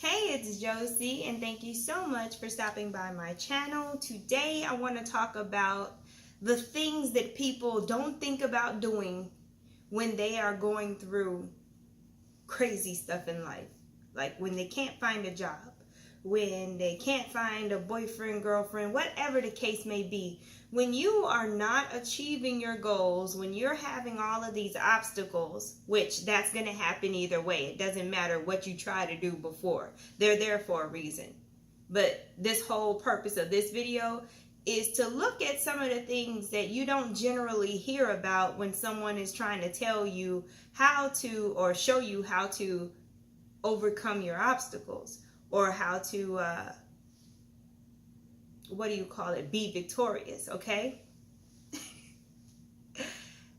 Hey, it's Josie, and thank you so much for stopping by my channel. Today, I want to talk about the things that people don't think about doing when they are going through crazy stuff in life. Like when they can't find a job, when they can't find a boyfriend, girlfriend, whatever the case may be. When you are not achieving your goals, when you're having all of these obstacles, which that's going to happen either way. It doesn't matter what you try to do before. They're there for a reason. But this whole purpose of this video is to look at some of the things that you don't generally hear about when someone is trying to tell you how to, or show you how to overcome your obstacles, or how to be victorious. Okay.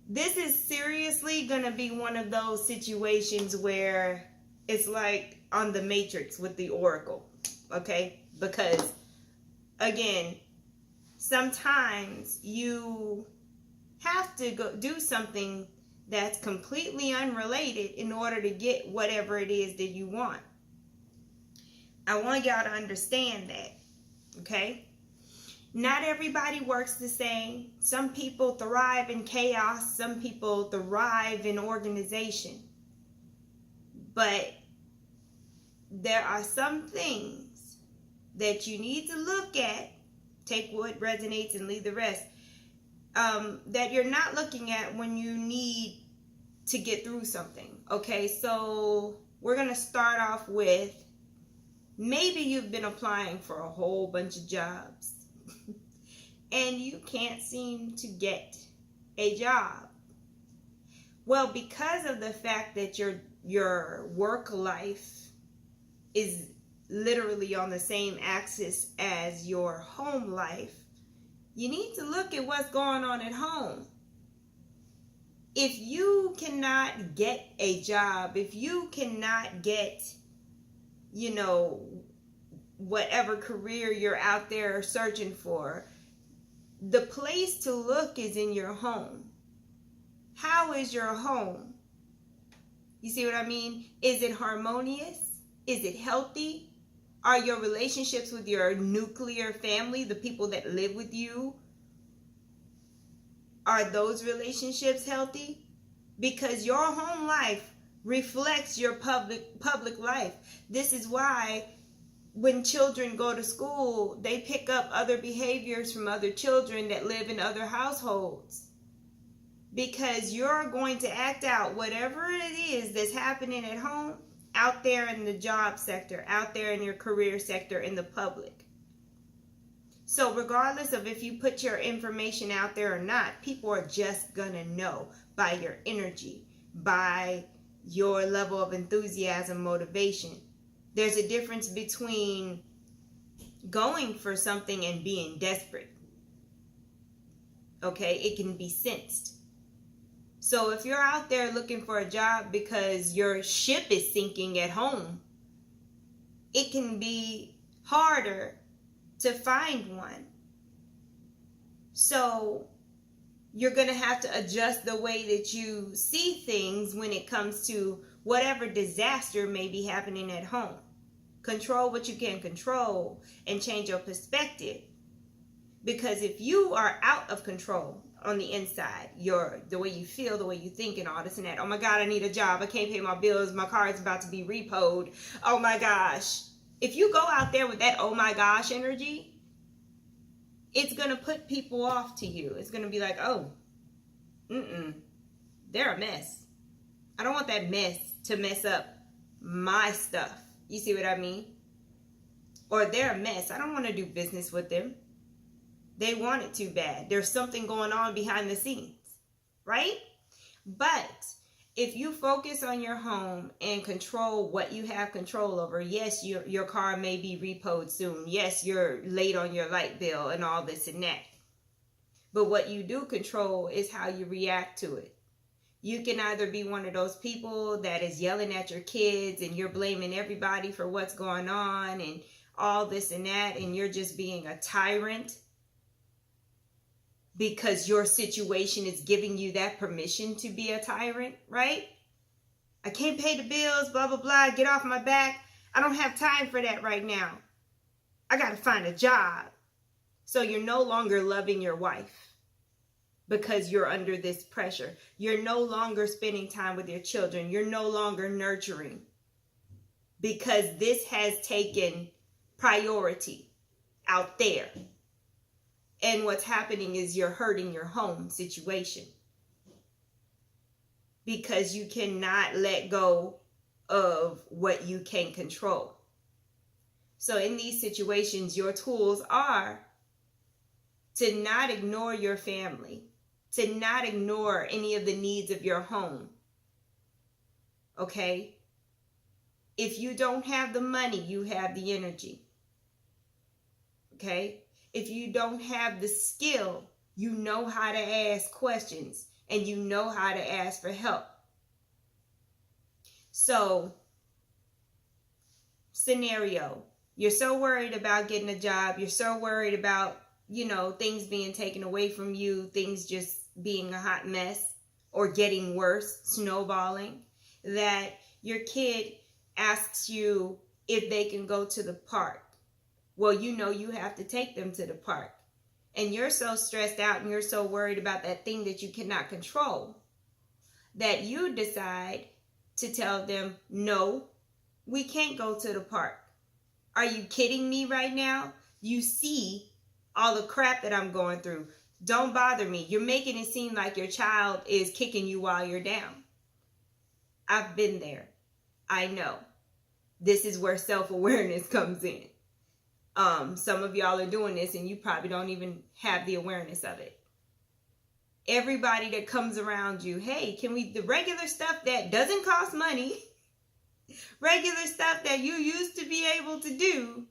This is seriously gonna be one of those situations where it's like on the Matrix with the Oracle. Okay, because again, sometimes you have to go do something that's completely unrelated in order to get whatever it is that you want. I want y'all to understand that, okay? Not everybody works the same. Some people thrive in chaos. Some people thrive in organization. But there are some things that you need to look at, take what resonates and leave the rest, that you're not looking at when you need to get through something, okay? So we're going to start off with, maybe you've been applying for a whole bunch of jobs and you can't seem to get a job. Well, because of the fact that your work life is literally on the same axis as your home life, you need to look at what's going on at home. If you cannot get a job, if you cannot get, whatever career you're out there searching for, the place to look is in your home. How is your home? You see what I mean? Is it harmonious? Is it healthy? Are your relationships with your nuclear family, the people that live with you, are those relationships healthy? Because your home life reflects your public life. This is why when children go to school, they pick up other behaviors from other children that live in other households. Because you're going to act out whatever it is that's happening at home, out there in the job sector, out there in your career sector, in the public. So regardless of if you put your information out there or not, people are just gonna know by your energy, by your level of enthusiasm, motivation. There's a difference between going for something and being desperate. Okay, it can be sensed. So if you're out there looking for a job because your ship is sinking at home, it can be harder to find one. So you're going to have to adjust the way that you see things when it comes to whatever disaster may be happening at home. Control what you can control and change your perspective. Because if you are out of control on the inside, the way you feel, the way you think, and all this and that, oh my God, I need a job, I can't pay my bills, my car is about to be repoed, oh my gosh. If you go out there with that oh my gosh energy, it's going to put people off to you. It's going to be like, oh, they're a mess. I don't want that mess to mess up my stuff. You see what I mean? Or they're a mess. I don't want to do business with them. They want it too bad. There's something going on behind the scenes, right? But if you focus on your home and control what you have control over, yes, your car may be repoed soon. Yes, you're late on your light bill and all this and that. But what you do control is how you react to it. You can either be one of those people that is yelling at your kids and you're blaming everybody for what's going on and all this and that, and you're just being a tyrant because your situation is giving you that permission to be a tyrant, right? I can't pay the bills, blah, blah, blah, get off my back. I don't have time for that right now. I got to find a job. So you're no longer loving your wife because you're under this pressure. You're no longer spending time with your children. You're no longer nurturing because this has taken priority out there. And what's happening is you're hurting your home situation because you cannot let go of what you can control. So in these situations, your tools are to not ignore your family, to not ignore any of the needs of your home. Okay? If you don't have the money, you have the energy. Okay? If you don't have the skill, you know how to ask questions and you know how to ask for help. So, scenario, you're so worried about getting a job. You're so worried about, things being taken away from you, things just being a hot mess or getting worse, snowballing, that your kid asks you if they can go to the park. Well, you have to take them to the park. And you're so stressed out and you're so worried about that thing that you cannot control that you decide to tell them, no, we can't go to the park. Are you kidding me right now? You see all the crap that I'm going through. Don't bother me. You're making it seem like your child is kicking you while you're down. I've been there. I know. This is where self-awareness comes in. Some of y'all are doing this and you probably don't even have the awareness of it. Everybody that comes around you, hey, the regular stuff that doesn't cost money, regular stuff that you used to be able to do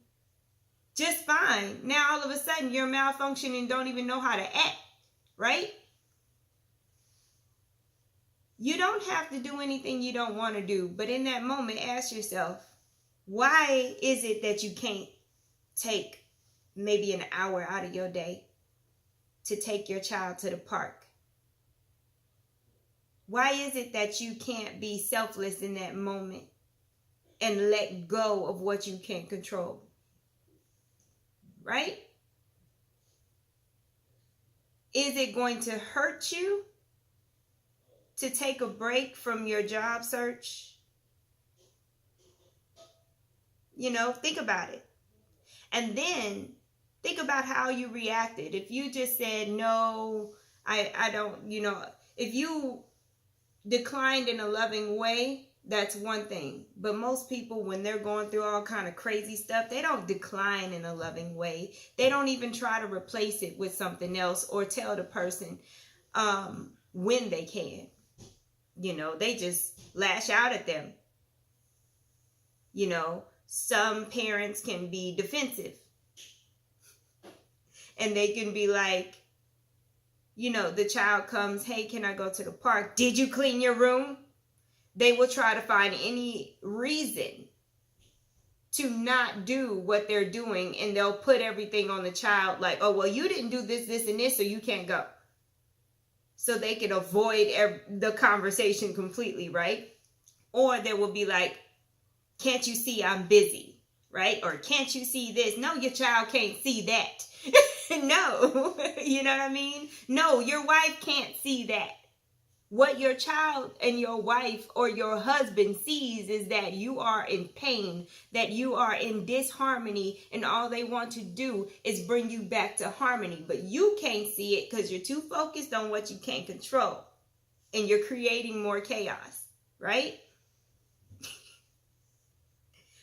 just fine. Now all of a sudden you're malfunctioning and don't even know how to act, right? You don't have to do anything you don't want to do, but in that moment, ask yourself, why is it that you can't take maybe an hour out of your day to take your child to the park? Why is it that you can't be selfless in that moment and let go of what you can't control? Right? Is it going to hurt you to take a break from your job search? Think about it. And then think about how you reacted. If you just said, no, I don't, if you declined in a loving way, that's one thing. But most people, when they're going through all kind of crazy stuff, they don't decline in a loving way. They don't even try to replace it with something else or tell the person when they can. They just lash out at them. Some parents can be defensive. And they can be like, the child comes, hey, can I go to the park? Did you clean your room? They will try to find any reason to not do what they're doing. And they'll put everything on the child like, oh, well, you didn't do this, this, and this, so you can't go. So they can avoid the conversation completely, right? Or they will be like, can't you see I'm busy, right? Or can't you see this? No, your child can't see that. No, you know what I mean? No, your wife can't see that. What your child and your wife or your husband sees is that you are in pain, that you are in disharmony, and all they want to do is bring you back to harmony. But you can't see it because you're too focused on what you can't control. And you're creating more chaos, right?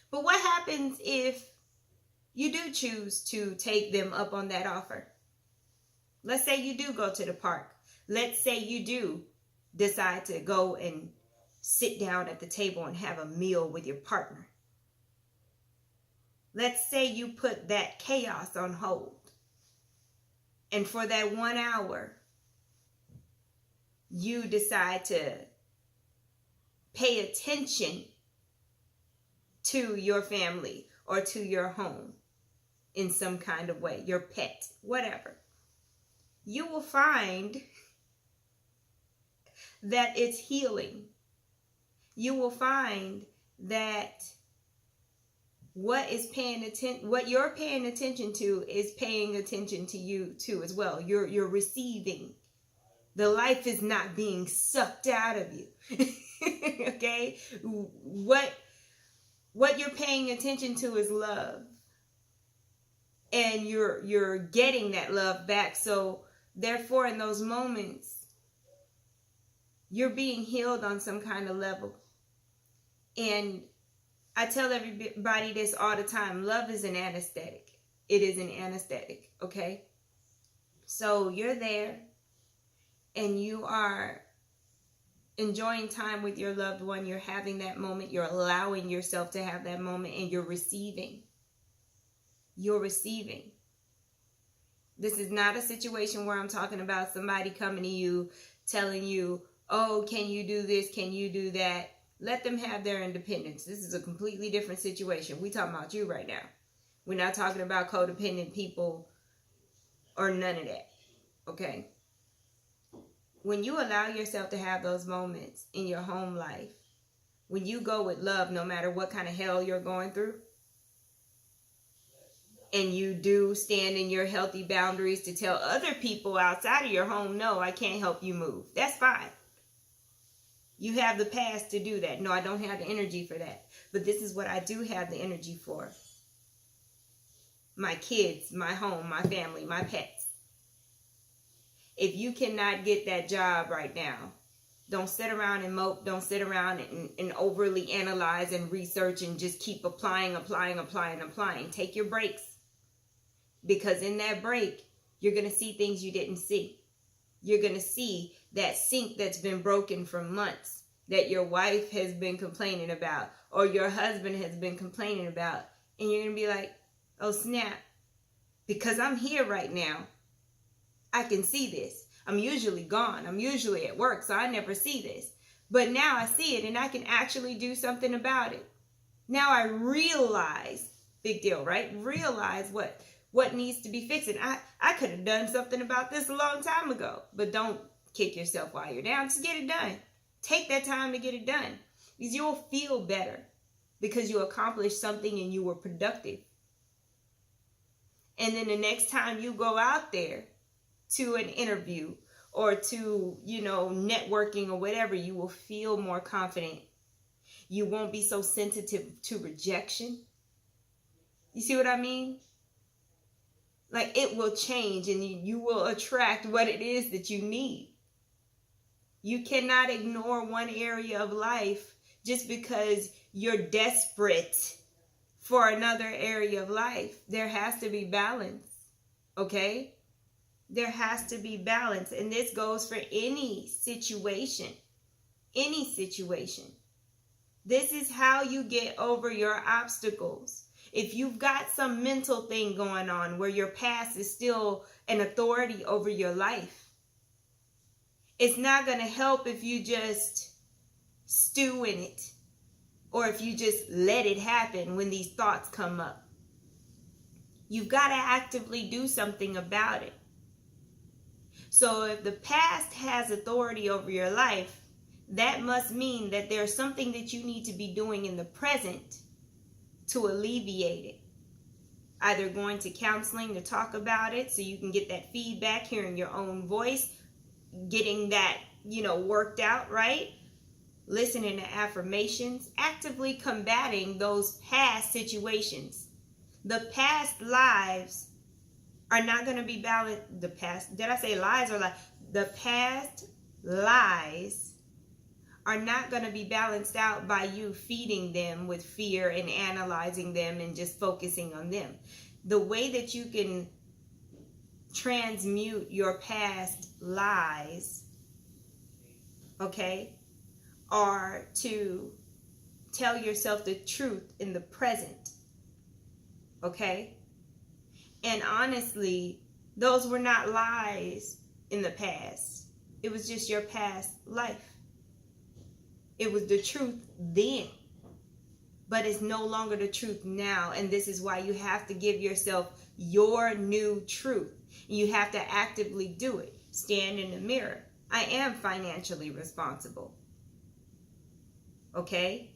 But what happens if you do choose to take them up on that offer? Let's say you do go to the park. Let's say you do decide to go and sit down at the table and have a meal with your partner. Let's say you put that chaos on hold. And for that 1 hour, you decide to pay attention to your family or to your home in some kind of way, your pet, whatever. You will find that it's healing. You will find that what you're paying attention to is paying attention to you too as well. You're receiving. The life is not being sucked out of you. Okay? What you're paying attention to is love. And you're getting that love back. So therefore, in those moments, you're being healed on some kind of level. And I tell everybody this all the time. Love is an anesthetic. It is an anesthetic, okay? So you're there and you are enjoying time with your loved one. You're having that moment. You're allowing yourself to have that moment, and you're receiving. You're receiving. This is not a situation where I'm talking about somebody coming to you, telling you, oh, can you do this? Can you do that? Let them have their independence. This is a completely different situation. We're talking about you right now. We're not talking about codependent people or none of that. Okay? When you allow yourself to have those moments in your home life, when you go with love, no matter what kind of hell you're going through, and you do stand in your healthy boundaries to tell other people outside of your home, no, I can't help you move. That's fine. You have the past to do that. No, I don't have the energy for that. But this is what I do have the energy for. My kids, my home, my family, my pets. If you cannot get that job right now, don't sit around and mope. Don't sit around and overly analyze and research and just keep applying. Take your breaks. Because in that break, you're going to see things you didn't see. You're going to see that sink that's been broken for months, that your wife has been complaining about, or your husband has been complaining about. And you're going to be like, oh snap, because I'm here right now, I can see this. I'm usually gone. I'm usually at work, so I never see this. But now I see it, and I can actually do something about it. Now I realize, big deal, right? Realize what needs to be fixed. And I could have done something about this a long time ago. But don't kick yourself while you're down. Just get it done. Take that time to get it done. Because you'll feel better. Because you accomplished something and you were productive. And then the next time you go out there to an interview or to, networking or whatever, you will feel more confident. You won't be so sensitive to rejection. You see what I mean? Like, it will change and you will attract what it is that you need. You cannot ignore one area of life just because you're desperate for another area of life. There has to be balance, okay? There has to be balance. And this goes for any situation. Any situation. This is how you get over your obstacles. If you've got some mental thing going on where your past is still an authority over your life, it's not going to help if you just stew in it or if you just let it happen when these thoughts come up. You've got to actively do something about it. So if the past has authority over your life, that must mean that there's something that you need to be doing in the present to alleviate it. Either going to counseling to talk about it so you can get that feedback, hearing your own voice, getting that, worked out, right? Listening to affirmations, actively combating those past situations. The past lives are not going to be balanced. The past lies are not going to be balanced out by you feeding them with fear and analyzing them and just focusing on them. The way that you can transmute your past lies, okay, are to tell yourself the truth in the present, okay? And honestly, those were not lies in the past. It was just your past life. It was the truth then, but it's no longer the truth now. And this is why you have to give yourself your new truth. You have to actively do it. Stand in the mirror. I am financially responsible. Okay?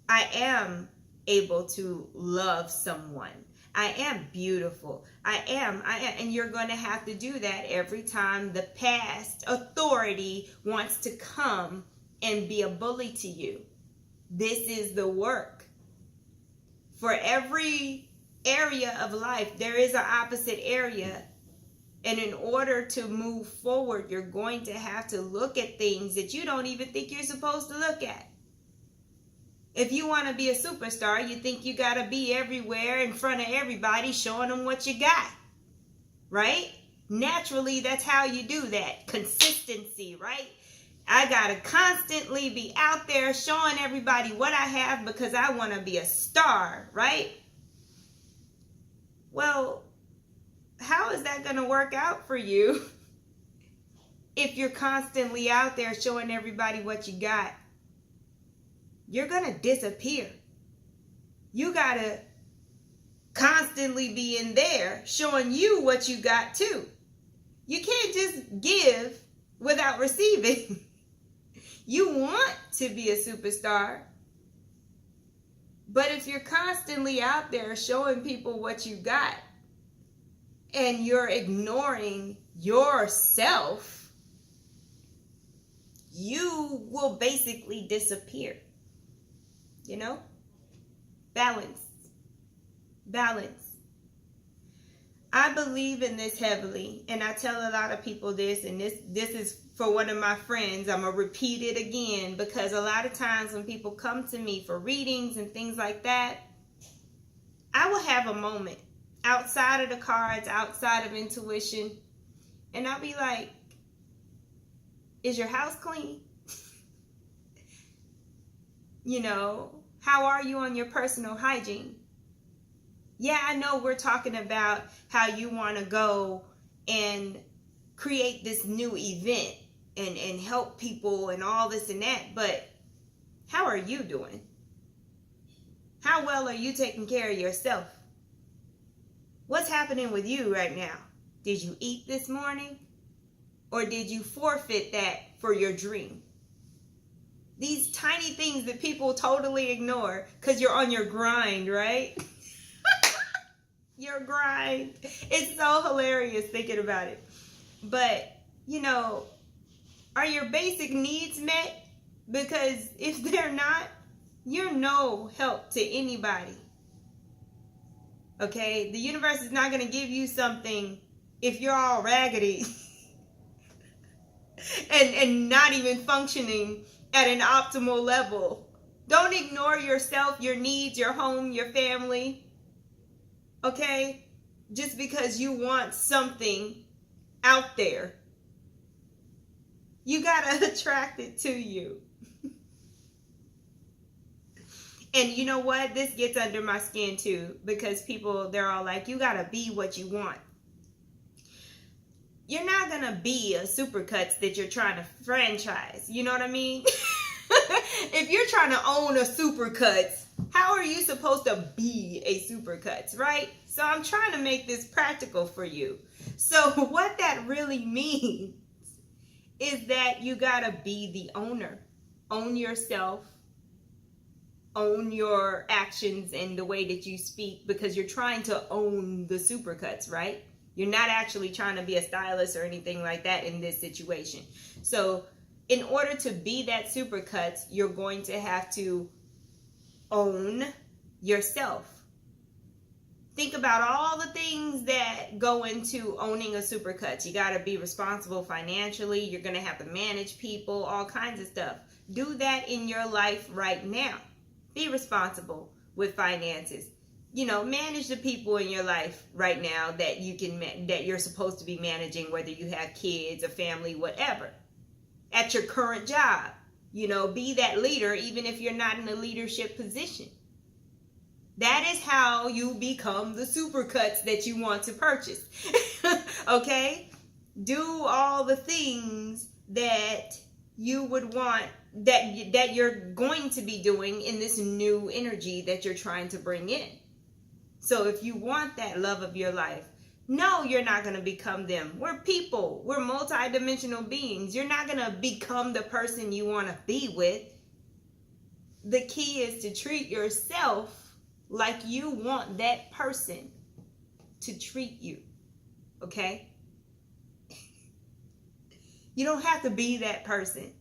I am able to love someone. I am beautiful. I am. And you're going to have to do that every time the past authority wants to come and be a bully to you. This is the work. For every area of life, there is an opposite area. And in order to move forward, you're going to have to look at things that you don't even think you're supposed to look at. If you want to be a superstar, you think you got to be everywhere in front of everybody showing them what you got, right? Naturally, that's how you do that. Consistency, right? I got to constantly be out there showing everybody what I have because I want to be a star, right? Well, how is that going to work out for you if you're constantly out there showing everybody what you got? You're going to disappear. You got to constantly be in there showing you what you got too. You can't just give without receiving. You want to be a superstar. But if you're constantly out there showing people what you got and you're ignoring yourself, you will basically disappear. You know? Balance. I believe in this heavily, and I tell a lot of people this, and this is for one of my friends. I'm going to repeat it again because a lot of times when people come to me for readings and things like that, I will have a moment outside of the cards, outside of intuition, and I'll be like, is your house clean? You know, how are you on your personal hygiene? Yeah, I know we're talking about how you want to go and create this new event and help people and all this and that, but how are you doing? How well are you taking care of yourself? What's happening with you right now? Did you eat this morning? Or did you forfeit that for your dream? These tiny things that people totally ignore because you're on your grind, right? Your grind. It's so hilarious thinking about it. But, you know, are your basic needs met? Because if they're not, you're no help to anybody. Okay? The universe is not going to give you something if you're all raggedy and not even functioning at an optimal level. Don't ignore yourself, your needs, your home, your family. Okay? Just because you want something out there. You gotta attract it to you. And you know what? This gets under my skin too. Because people, they're all like, you gotta be what you want. You're not gonna be a Supercuts that you're trying to franchise. You know what I mean? If you're trying to own a Supercuts, how are you supposed to be a Supercuts, right? So I'm trying to make this practical for you. So what that really means is that you gotta be the owner. Own yourself. Own your actions and the way that you speak, because you're trying to own the Supercuts, right? You're not actually trying to be a stylist or anything like that in this situation. So in order to be that Supercuts, you're going to have to own yourself. Think about all the things that go into owning a Supercuts. You got to be responsible financially. You're going to have to manage people, all kinds of stuff. Do that in your life right now. Be responsible with finances. You know, manage the people in your life right now that you can, that you're supposed to be managing, whether you have kids, a family, whatever. At your current job, you know, be that leader, even if you're not in a leadership position. That is how you become the Supercuts that you want to purchase. Okay? Do all the things that you would want, that you're going to be doing in this new energy that you're trying to bring in. So if you want that love of your life, no, you're not going to become them. We're people. We're multidimensional beings. You're not going to become the person you want to be with. The key is to treat yourself like you want that person to treat you. Okay? You don't have to be that person.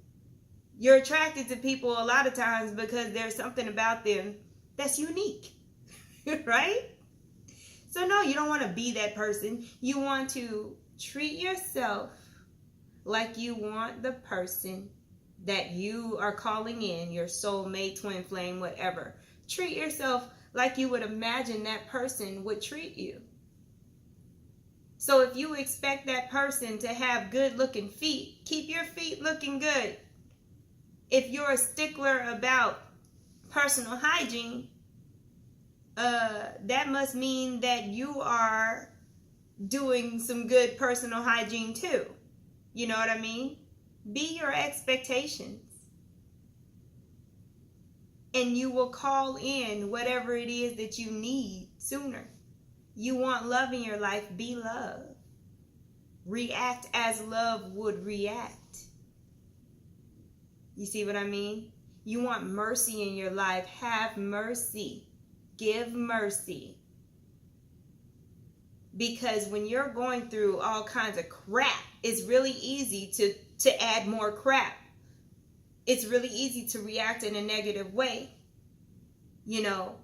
You're attracted to people a lot of times because there's something about them that's unique. Right? So no, you don't want to be that person. You want to treat yourself like you want the person that you are calling in, your soulmate, twin flame, whatever. Treat yourself like you would imagine that person would treat you. So if you expect that person to have good looking feet, keep your feet looking good. If you're a stickler about personal hygiene, that must mean that you are doing some good personal hygiene too. You know what I mean? Be your expectations. And you will call in whatever it is that you need sooner. You want love in your life, be love. React as love would react. You see what I mean? You want mercy in your life, have mercy. Give mercy. Because when you're going through all kinds of crap, it's really easy to add more crap. It's really easy to react in a negative way. You know,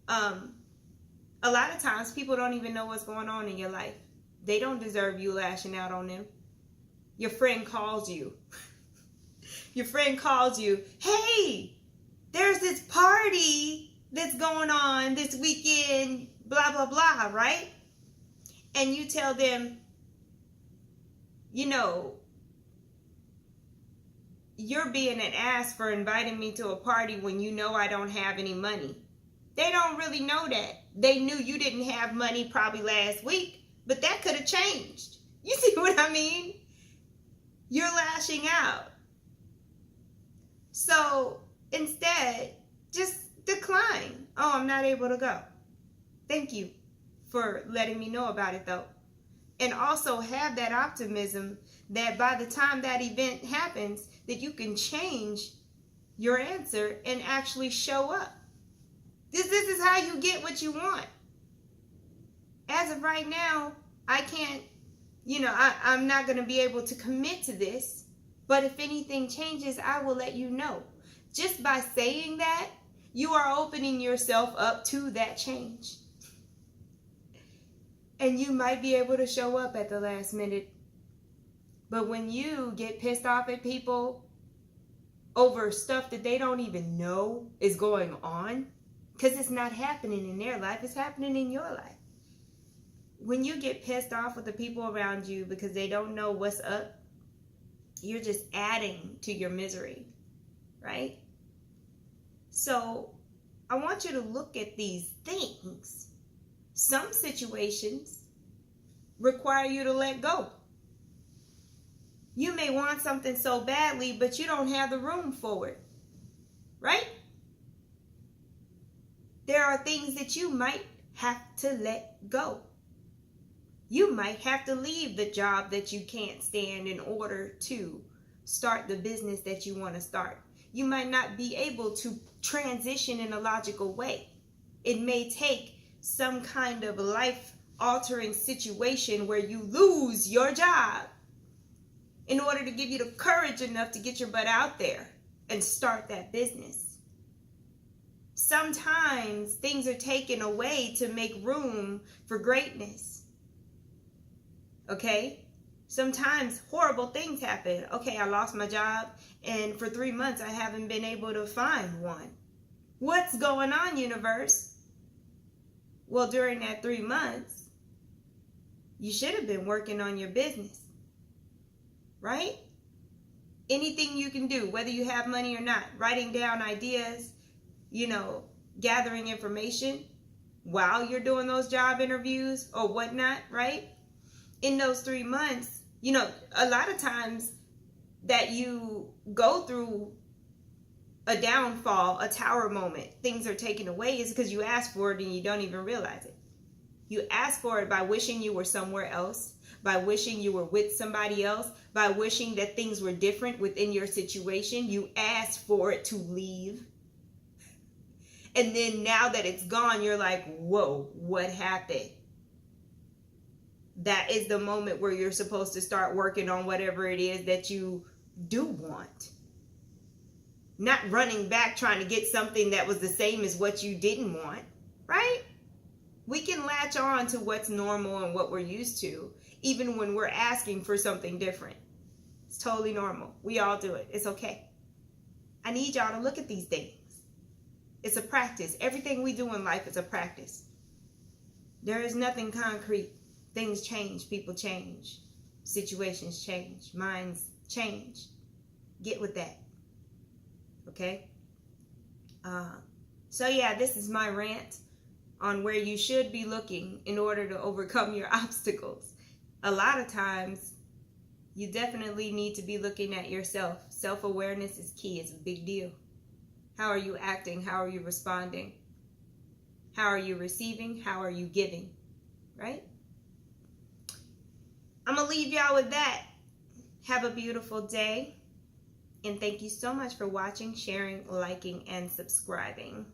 a lot of times people don't even know what's going on in your life. They don't deserve you lashing out on them. Your friend calls you. Your friend calls you, hey, there's this party that's going on this weekend, blah, blah, blah, right? And you tell them, you know, you're being an ass for inviting me to a party when you know I don't have any money. They don't really know that. They knew you didn't have money probably last week, but that could have changed. You see what I mean? You're lashing out. So instead, just decline. Oh, I'm not able to go. Thank you for letting me know about it though. And also have that optimism that by the time that event happens, that you can change your answer and actually show up. This is how you get what you want. As of right now, I can't, I'm not going to be able to commit to this. But if anything changes, I will let you know. Just by saying that, you are opening yourself up to that change. And you might be able to show up at the last minute. But when you get pissed off at people over stuff that they don't even know is going on, because it's not happening in their life, it's happening in your life. When you get pissed off with the people around you because they don't know what's up, you're just adding to your misery, right? So I want you to look at these things. Some situations require you to let go. You may want something so badly, but you don't have the room for it, right? There are things that you might have to let go. You might have to leave the job that you can't stand in order to start the business that you want to start. You might not be able to transition in a logical way. It may take some kind of life-altering situation where you lose your job in order to give you the courage enough to get your butt out there and start that business. Sometimes things are taken away to make room for greatness. Okay? Sometimes horrible things happen. Okay, I lost my job, and for 3 months I haven't been able to find one. What's going on, universe? Well, during that 3 months, you should have been working on your business. Right? Anything you can do, whether you have money or not, writing down ideas, gathering information while you're doing those job interviews or whatnot, right? In those 3 months, a lot of times that you go through a downfall, a tower moment, things are taken away is because you ask for it and you don't even realize it. You ask for it by wishing you were somewhere else, by wishing you were with somebody else, by wishing that things were different within your situation. You ask for it to leave. And then now that it's gone, you're like, whoa, what happened? That is the moment where you're supposed to start working on whatever it is that you do want. Not running back trying to get something that was the same as what you didn't want, right? We can latch on to what's normal and what we're used to, even when we're asking for something different. It's totally normal. We all do it. It's okay. I need y'all to look at these things. It's a practice. Everything we do in life is a practice. There is nothing concrete. Things change. People change. Situations change. Minds change. Get with that. Okay? So yeah, this is my rant on where you should be looking in order to overcome your obstacles. A lot of times, you definitely need to be looking at yourself. Self-awareness is key. It's a big deal. How are you acting? How are you responding? How are you receiving? How are you giving? Right? I'm going to leave y'all with that. Have a beautiful day. And thank you so much for watching, sharing, liking, and subscribing.